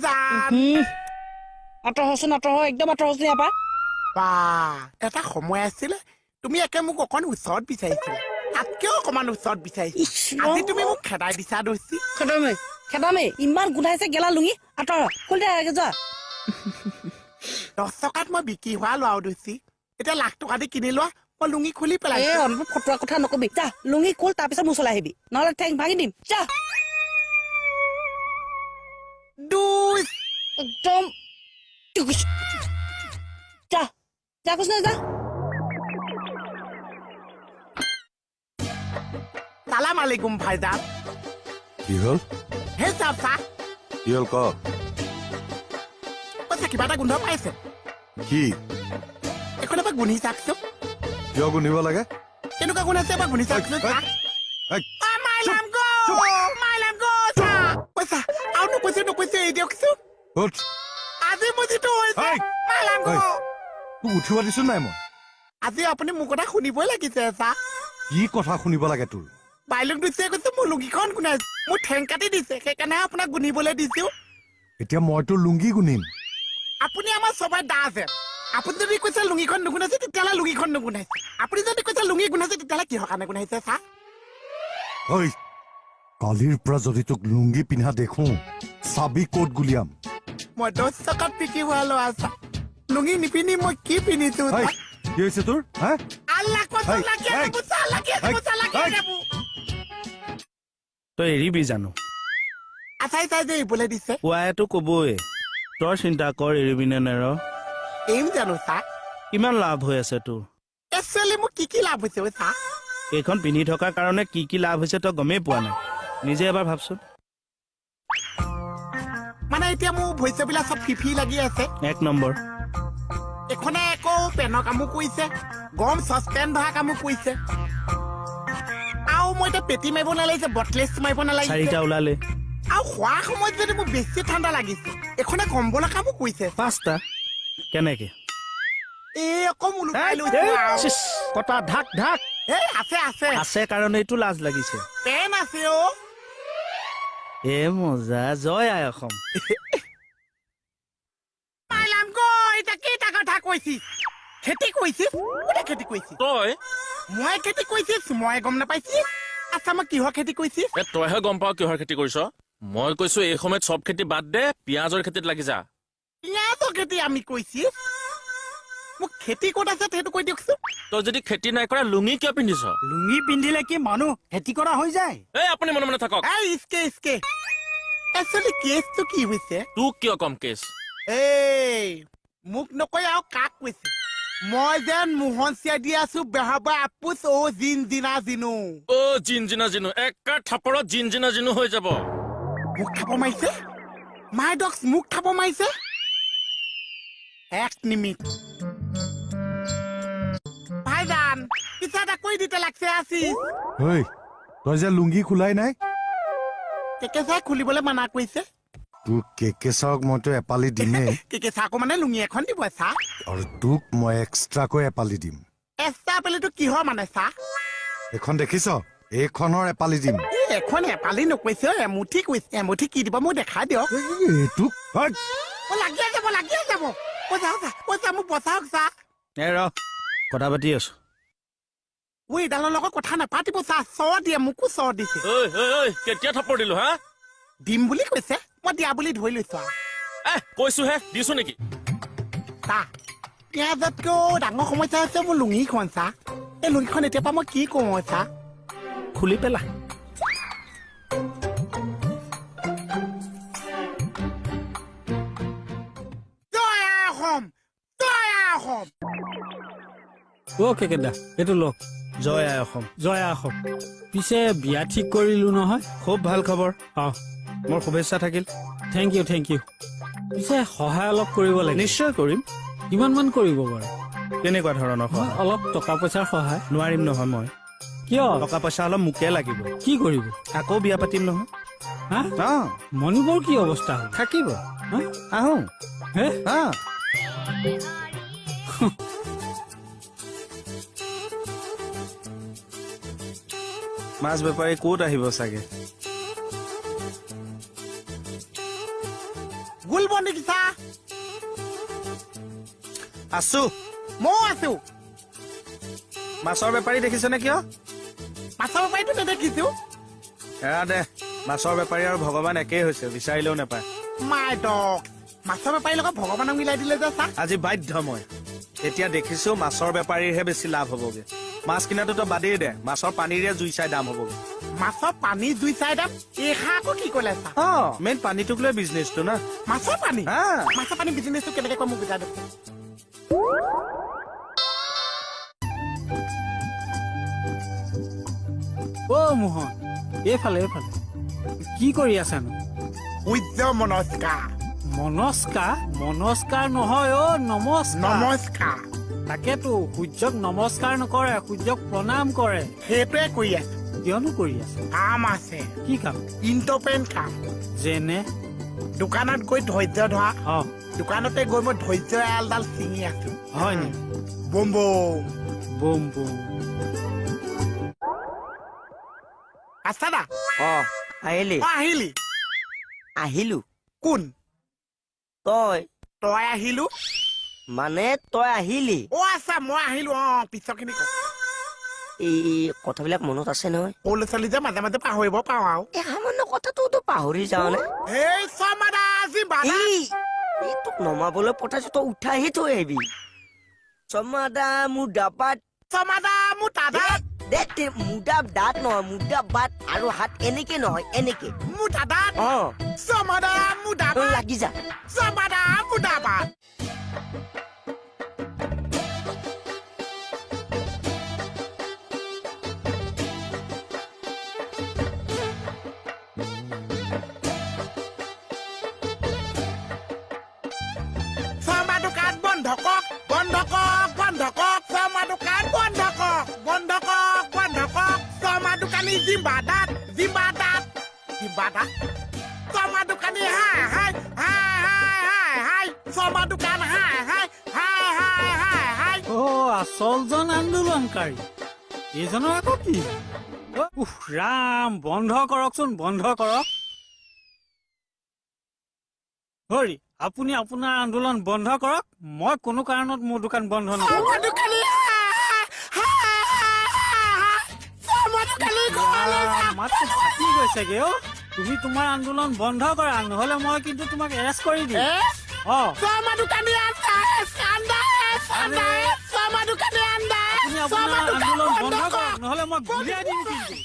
ভাইজান আঁতৰচোন একদম আঁতৰচোন ইয়াৰ পৰা বা এটা সময় আছিলে তুমি একে মোক অকণ ওচৰত বিচাৰিছিলা তাতকেও অকমান ওচৰত বিচাৰিছিলা আজি তুমি মোক খেদাই দিছা দোষী খেদামে ইমান গোন্ধাইছে গেলা লুঙি আঁতৰ খুলি দে যোৱা 10 টকাত মই বিক্ৰী হোৱা লোৱা দোষী এতিয়া লাখ টকা দি কিনি লোৱা মই লুঙি খুলি পেলাই অনুভৱ ফটোৱা কথা নকবি যা লুঙি খোল তাৰপিছত মোৰ চলাই আহিবি নহলে ঠেং ভাঙি দিম যা দুই একদম যা যা কৈছ যা সালাম আলাইকুম ভাইজান কি হ'ল হে চাচা কি হ'ল ক পইচা কিবা এটা গোন্ধ পাইছে কি এখন এবাৰ গুন্ধি চাওকচোন কিয় গোন্ধিব লাগে কেনেকুৱা গুণ আছে এবাৰ গুন্ধি চাওকচোন পইচা আৰু নকৈছে এই দিয়কচোন উঠ আজি মোৰ যিটো হৈছে তোক উঠিব দিছো নাই মই আজি আপুনি মোৰ কথা শুনিবই লাগিছে চা কি কথা শুনিব লাগে তোৰ বাইলুক দিছে কৈছে মোৰ লুঙিখন গুণাইছে মোৰ ঠেং কাটি দিছে সেইকাৰণে আপোনাক গুণিবলৈ দিছো এতিয়া মই তোৰ লুংগি গুন্ধিম আপুনি আমাৰ সবাই দা আছে আপুনি যদি কৈছে লুঙিখন নুগুণাইছে তেতিয়াহ'লে লুঙিখন নুগুণাইছে আপুনি যদি কৈছে লুঙি গুণাইছে তেতিয়াহ'লে কিহৰ কাৰণে গুণাইছে চা ঐ কালিৰ পৰা যদি তোক লুংগি পিন্ধা দেখো চাবি ক'ত গুলিয়াম মই 10 টকাত বিক্ৰী হোৱা ল'ৰা চা লুঙি নিপিন্ধি মই কি পিন্ধিছো ঐ, কি হৈছে তোৰ হা আল্লাহ কসম লাগি তই এৰিবি জানো আচাই চাই যে এইবোলে দিছে পুৱাইতো কবই তই চিন্তা কৰ এৰিবি নে নেৰ এইম জানো চা কিমান লাভ হৈ আছে তোৰ একচুৱেলি মোৰ কি লাভ হৈছে চা এইখন পিন্ধি থকাৰ কাৰণে কি লাভ হৈছে তই গমেই পোৱা নাই নিজে এবাৰ ভাবচোন মানে এতিয়া মোৰ ভৈস্যবিলাক চব ফিফি লাগি আছে 1 নম্বৰ এখনে আকৌ পেনৰ কামো কৰিছে গৰম চচপেন ধৰা কামো কৰিছে আৰু মই এতিয়া পেটি মাৰিব নালাগিছে বটলেছ মাৰিব নালাগিছে 4টা ওলালে আৰু খোৱাৰ সময়ত যদি মোৰ বেছি ঠাণ্ডা লাগিছে এখনে কম্বলৰ কামো কৰিছে 5টা কেনেকে এই আকৌ মুলুকাই লৈছে চিচ, কটা ঢাক ঢাক এই আছে আছে আছে কাৰণেইটো লাজ লাগিছে পেন আছে অ এ মজা জয় আই অসম পাইলাম গৈ এতিয়া কেইটা কথা কৈছিস খেতি কৰিছিস কোনে খেতি কৰিছিস তই মই খেতি কৰিছিস মই গম নাপাইছিস আচ্ছা মই কিহৰ খেতি কৰিছিস তইহে গম পাৱ কিহৰ খেতি কৰিছ মই কৈছো এই সময়ত চব খেতি বাদ দে পিঁয়াজৰ খেতিত লাগি যা পিঁয়াজৰ খেতি আমি কৰিছিস মোক খেতি ক'ত আছে সেইটো কৈ দিয়কচোন তই যদি খেতি নাই কৰা লুঙি কিয় পিন্ধিছ লুঙি পিন্ধিলে কি মানুহ খেতি কৰা হৈ যায় এই আপুনি মনে মনে থাকক এই ইচকে একচুৱেলি কেছটো কি হৈছে তোক কিয় কম কেছ এই মোক নকৈ আৰু কাক কৈছে মই যেন মোহন চিয়াই দি আছো বেহাবা আপুচ অ জিন জিনা জিনু অ জিনজিনা জিনু একাৰ থাপৰত জিনজিনা জিনু হৈ যাব মোক খাব মাৰিছে মাই ডগছ মোক খাব মাৰিছে 1 মিনিট ভাইজান পিছা এটা কৈ দিতে লাগছে আছি ঐ তই যে লুংগি খোলাই নাই কেকেচাই খুলিবলৈ মানা কৰিছে তোৰ কেকেচাওক মইতো এপালি দিমেই কেকেচা আকৌ মানে লুঙি এখন দিব চা আৰু তোক মই এক্সট্ৰাকৈ এপালি দিম এক্সট্ৰা পেলিটো কিহৰ মানে চা এইখন দেখিছ এইখনৰ এপালি দিম এখন এপালি নকৈছে এমুঠি কৈছে এমুঠি কি দিব মোক দেখাই দিয়ক এইটোক লাগিয়ে যাব পইচা মোক বচাওক চা এ ৰ কথা পাতি আছো ঐ এইডালৰ লগত কথা নাপাতিব চা চৰ দিয়ে মোকো চৰ দিছে ঐ কেতিয়া থাপৰ দিলো হা দিম বুলি কৈছে মই দিয়া বুলি ধৰি লৈছো আৰু কৈছোহে দিছো নেকি চা পিঁয়াজতকৈও ডাঙৰ সমস্যা হৈছে মোৰ লুঙিখন চা এই লুঙিখন এতিয়া পৰা মই কি কওঁ চা খুলি পেলা জয় অসম জয় অসম অ কেকেদা এইটো লওক জয় আই অসম জয় অসম পিছে বিয়া ঠিক কৰিলো নহয় খুব ভাল খবৰ অ মোৰ শুভেচ্ছা থাকিল থেংক ইউ পিছে সহায় অলপ কৰিব লাগে নিশ্চয় কৰিম কিমান মান কৰিব বাৰু কেনেকুৱা ধৰণৰ সহায় অলপ টকা পইচাৰ সহায় নোৱাৰিম নহয় মই কিয় টকা পইচা অলপ মোকে লাগিব কি কৰিব আকৌ বিয়া পাতিম নহয় হা মণিবৰ কি অৱস্থা হ'ল থাকিব হা? আহো হে মাছ বেপাৰী ক'ত আহিব চাগে গুলব নেকি চা আছো ময়ো আছো মাছৰ বেপাৰী দেখিছেনে কিয় মাছৰ বেপাৰীটো নেদেখিছো এৰা দে মাছৰ বেপাৰী আৰু ভগৱান একেই হৈছে বিচাৰিলেও নাপায় মাই ডগ মাছৰ বেপাৰীৰ লগত ভগৱানক মিলাই দিলে যে চা আজি বাধ্য মই এতিয়া দেখিছো মাছৰ বেপাৰীৰহে বেছি লাভ হ'বগে মাছ কিনাটোতো বাদেই দে মাছৰ পানীৰে জুই চাই দাম হ'বগে মাছৰ পানী দুই চাই দাম এইষা আকৌ কি ক'লে চা মেইন পানীটোক লৈ বিজনেছটো না মাছৰ পানী হা। মাছৰ পানী বিজনেছটো কেনেকে কয় মোক বুজাই দে অ' মোহন এইফালে এইফালে কি কৰি আছানো সূৰ্য মনস্কাৰ মনস্কাৰ নহয় অ' নমস্কাৰ নমস্কাৰ তাকেতো সূৰ্যক নমস্কাৰ নকৰে সূৰ্যক প্ৰণাম কৰে সেইটোৱে কৰি আছো কিয়নো কৰি আছে কাম আছে কি কাম ইণ্টপেণ্ট কাম যেনে দোকানত গৈ ধৈৰ্য ধৰা অ' দোকানতে গৈ মই ধৈৰ্য এলডাল ছিঙি আছো হয় নি বম বম বুম বুম আছা দা অ' আহিলি অ আহিলি আহিলো কোন তই তই আহিলো মানে তই আহিলি অ আচ্ছা মই আহিলো অ পিছৰখিনি ক এই কথাবিলাক মনত আছে নহয় সৰু ল'ৰা ছোৱালী যে মাজে মাজে পাহৰিব পাওঁ আৰু এই সামান্য কথাটোতো পাহৰি যাৱনে এই শৰ্মাদা আজি বাধা এই তোক নমাবলৈ পঠাইছো তই উঠাইহে থৈ আহিবি চমাদা মোৰ ডাবাত শৰ্মাদা মোৰ দাদা মুদা দাঁত নহয় মুদা বাট আৰু হাত এনেকে নহয় এনেকে মোৰ দাদা অ শৰ্মাদা মোৰ দাদা লাগি যা শৰ্মাদা মোৰ দাদা শৰ্মা দোকান বন্ধ কক বন্ধ কক বন্ধ কক শৰ্মা দোকান বন্ধ কক বন্ধ কক বন্ধ কক শৰ্মা দোকানী জিম্বাদাত জিম্বাদাত জিম্বাদাত শৰ্মা দোকানী হাই হাই হাই হাই হাই হাই শৰ্মা দোকান হাই হাই হাই হাই হাই হাই অ' আচলজন আন্দোলনকাৰী এইজনৰ আকৌ কি উফ ৰাম বন্ধ কৰকচোন বন্ধ কৰক হৰি আপুনি আপোনাৰ আন্দোলন বন্ধ কৰক মই কোনো কাৰণত মোৰ দোকান বন্ধ নকৰোঁ শৰ্মা দোকানী শৰ্মা দোকানী মাতটো ফাটি গৈছেগে অ' তুমি তোমাৰ আন্দোলন বন্ধ কৰা নহ'লে মই কিন্তু তোমাক এৰেষ্ট কৰি দিম অ' শৰ্মা দোকানী শৰ্মা দোকানী আপুনি আপোনাৰ আন্দোলন বন্ধ কৰক নহ'লে মই গুলিয়াই দিম কিন্তু